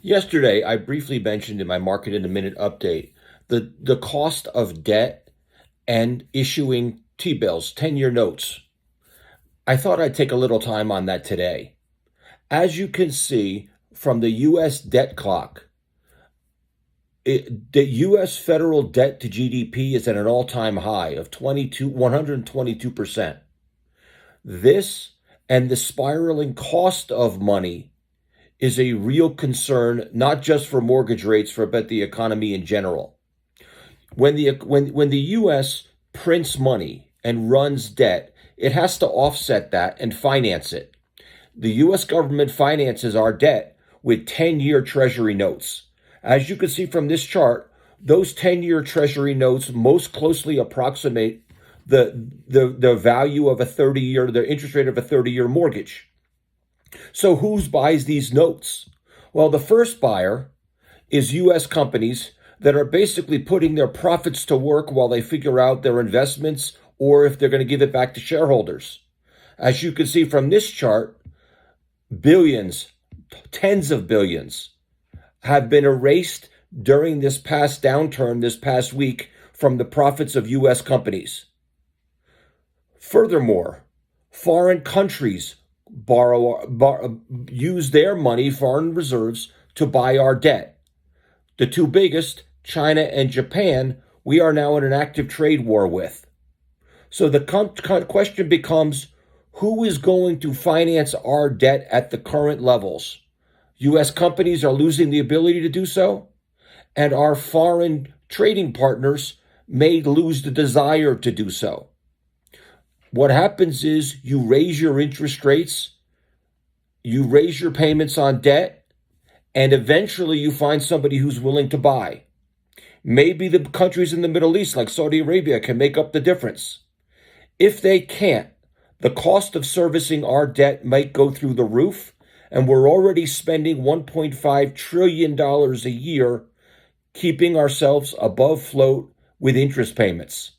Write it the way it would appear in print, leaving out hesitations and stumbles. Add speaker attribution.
Speaker 1: Yesterday, I briefly mentioned in my Market in a Minute update the cost of debt and issuing T-bills, 10-year notes. I thought I'd take a little time on that today. As you can see from the U.S. debt clock, the U.S. federal debt to GDP is at an all-time high of 122%. This and the spiraling cost of money is a real concern, not just for mortgage rates, but the economy in general. When the U.S. prints money and runs debt, it has to offset that and finance it. The U.S. government finances our debt with 10-year Treasury notes. As you can see from this chart, those 10-year Treasury notes most closely approximate the value of a 30-year, the interest rate of a 30-year mortgage. So who buys these notes? Well, the first buyer is U.S. companies that are basically putting their profits to work while they figure out their investments or if they're going to give it back to shareholders. As you can see from this chart, billions, tens of billions have been erased during this past downturn, this past week, from the profits of U.S. companies. Furthermore, foreign countries use their money, foreign reserves, to buy our debt. The two biggest, China and Japan, we are now in an active trade war with. So the question becomes, who is going to finance our debt at the current levels? U.S. companies are losing the ability to do so, and our foreign trading partners may lose the desire to do so. What happens is you raise your interest rates, you raise your payments on debt, and eventually you find somebody who's willing to buy. Maybe the countries in the Middle East, like Saudi Arabia, can make up the difference. If they can't, the cost of servicing our debt might go through the roof, and we're already spending $1.5 trillion a year keeping ourselves above float with interest payments.